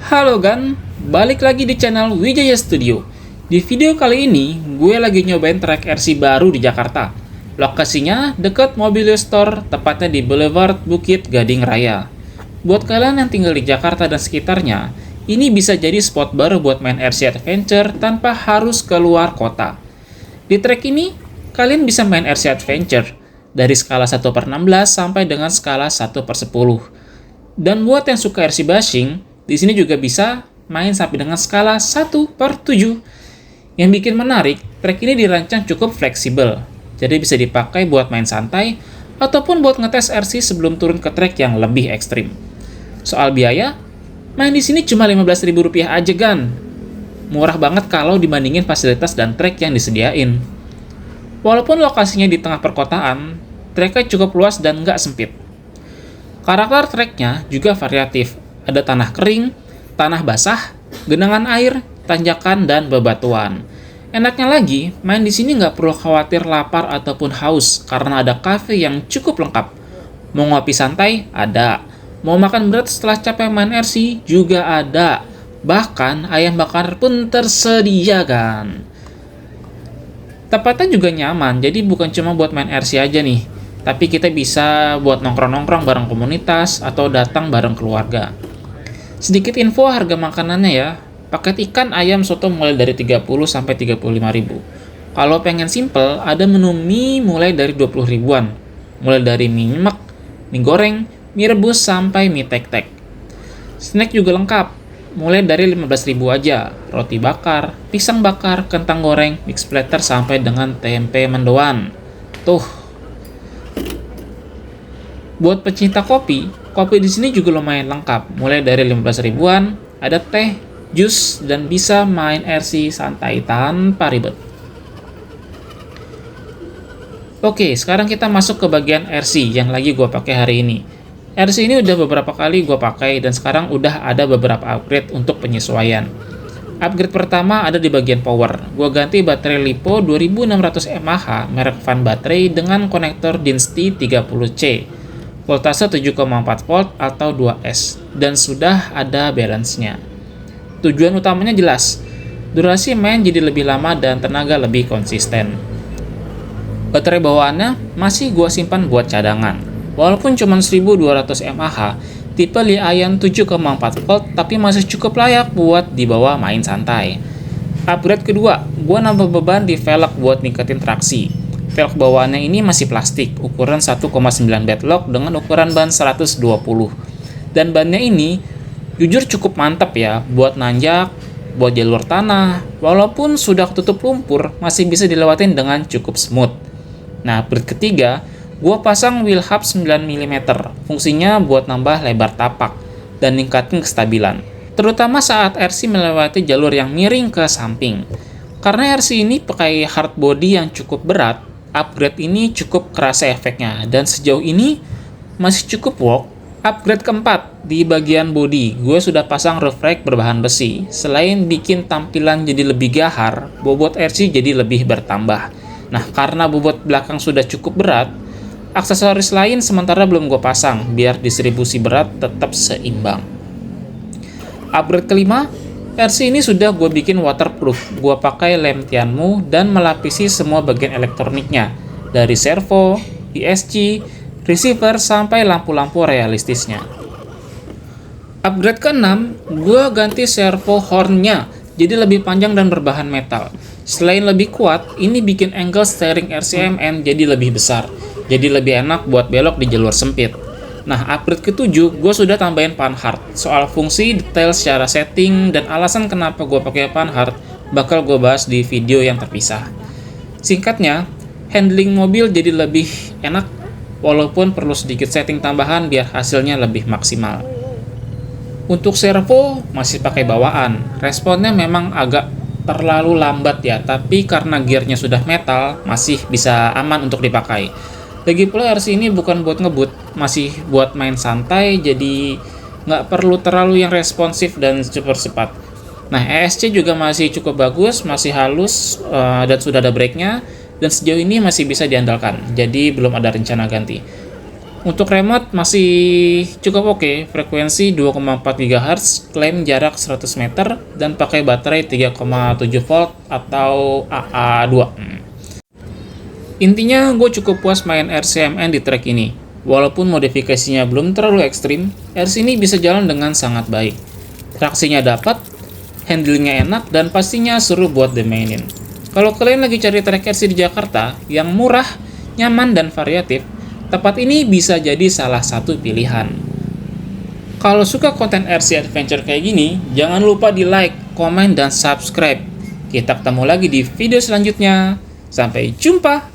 Halo Gan, balik lagi di channel Wijaya Studio. Di video kali ini, gue lagi nyobain trek RC baru di Jakarta. Lokasinya dekat Mobilio Store, tepatnya di Boulevard Bukit Gading Raya. Buat kalian yang tinggal di Jakarta dan sekitarnya, ini bisa jadi spot baru buat main RC Adventure tanpa harus keluar kota. Di trek ini, kalian bisa main RC Adventure dari skala 1/16 sampai dengan skala 1/10. Dan buat yang suka RC bashing, di sini juga bisa main sampai dengan skala 1/7. Yang bikin menarik, trek ini dirancang cukup fleksibel, jadi bisa dipakai buat main santai ataupun buat ngetes RC sebelum turun ke trek yang lebih ekstrim. Soal biaya, main di sini cuma Rp15.000 aja Gan. Murah banget kalau dibandingin fasilitas dan trek yang disediain. Walaupun lokasinya di tengah perkotaan, treknya cukup luas dan nggak sempit. Karakter treknya juga variatif. Ada tanah kering, tanah basah, genangan air, tanjakan, dan bebatuan. Enaknya lagi, main di sini nggak perlu khawatir lapar ataupun haus karena ada cafe yang cukup lengkap. Mau ngopi santai? Ada. Mau makan berat setelah capek main RC? Juga ada. Bahkan ayam bakar pun tersedia kan. Tempatnya juga nyaman, jadi bukan cuma buat main RC aja nih. Tapi kita bisa buat nongkrong-nongkrong bareng komunitas atau datang bareng keluarga. Sedikit info harga makanannya ya. Paket ikan ayam soto mulai dari 30 sampai 35 ribu. Kalau pengen simple, ada menu mie mulai dari 20 ribuan. Mulai dari mie nyemek, mie goreng, mie rebus sampai mie tek-tek. Snack juga lengkap. Mulai dari 15 ribu aja. Roti bakar, pisang bakar, kentang goreng, mix platter sampai dengan tempe mendoan. Tuh. Buat pecinta kopi, kopi di sini juga lumayan lengkap. Mulai dari 15 ribuan, ada teh, jus, dan bisa main RC santai tanpa ribet. Oke, sekarang kita masuk ke bagian RC yang lagi gue pakai hari ini. RC ini udah beberapa kali gue pakai dan sekarang udah ada beberapa upgrade untuk penyesuaian. Upgrade pertama ada di bagian power. Gue ganti baterai LiPo 2600 mAh merek Fan Baterai dengan konektor Dinsti 30C. Voltase 7,4 volt atau 2S, dan sudah ada balance-nya. Tujuan utamanya jelas, durasi main jadi lebih lama dan tenaga lebih konsisten. Baterai bawaannya masih gua simpan buat cadangan. Walaupun cuma 1200 mAh, tipe Li-ion 7,4 volt tapi masih cukup layak buat dibawa main santai. Upgrade kedua, gua nambah beban di velg buat ningkatin traksi. Velg bawaannya ini masih plastik, ukuran 1,9 beadlock dengan ukuran ban 120. Dan bannya ini jujur cukup mantap ya, buat nanjak, buat jalur tanah. Walaupun sudah tutup lumpur, masih bisa dilewatin dengan cukup smooth. Nah, upgrade ketiga, gua pasang wheel hub 9 mm. Fungsinya buat nambah lebar tapak dan ningkatin kestabilan. Terutama saat RC melewati jalur yang miring ke samping. Karena RC ini pakai hard body yang cukup berat, upgrade ini cukup kerasa efeknya, dan sejauh ini masih cukup work. Upgrade keempat, di bagian bodi, gue sudah pasang roof rack berbahan besi. Selain bikin tampilan jadi lebih gahar, bobot RC jadi lebih bertambah. Nah, karena bobot belakang sudah cukup berat, aksesoris lain sementara belum gue pasang, biar distribusi berat tetap seimbang. Upgrade kelima, RC ini sudah gue bikin waterproof. Gue pakai lem Tianmu dan melapisi semua bagian elektroniknya, dari servo, ESC, receiver, sampai lampu-lampu realistisnya. Upgrade ke-6, gue ganti servo horn-nya, jadi lebih panjang dan berbahan metal. Selain lebih kuat, ini bikin angle steering RCMN jadi lebih besar, jadi lebih enak buat belok di jalur sempit. Nah, upgrade ke-7, gue sudah tambahin panhard. Soal fungsi, detail secara setting, dan alasan kenapa gue pakai panhard bakal gue bahas di video yang terpisah. Singkatnya, handling mobil jadi lebih enak, walaupun perlu sedikit setting tambahan biar hasilnya lebih maksimal. Untuk servo, masih pakai bawaan. Responnya memang agak terlalu lambat ya, tapi karena gearnya sudah metal, masih bisa aman untuk dipakai. Lagi pula RC ini bukan buat ngebut, masih buat main santai, jadi nggak perlu terlalu yang responsif dan super cepat. Nah, ESC juga masih cukup bagus, masih halus, dan sudah ada brake-nya, dan sejauh ini masih bisa diandalkan, jadi belum ada rencana ganti. Untuk remote masih cukup oke, frekuensi 2,4 GHz, klaim jarak 100 meter, dan pakai baterai 3,7 volt atau AA2. Intinya, gue cukup puas main RCMN di track ini. Walaupun modifikasinya belum terlalu ekstrim, RC ini bisa jalan dengan sangat baik. Traksinya dapat, handlingnya enak, dan pastinya seru buat dimainin. Kalau kalian lagi cari track RC di Jakarta yang murah, nyaman, dan variatif, tempat ini bisa jadi salah satu pilihan. Kalau suka konten RC Adventure kayak gini, jangan lupa di like, komen, dan subscribe. Kita ketemu lagi di video selanjutnya. Sampai jumpa!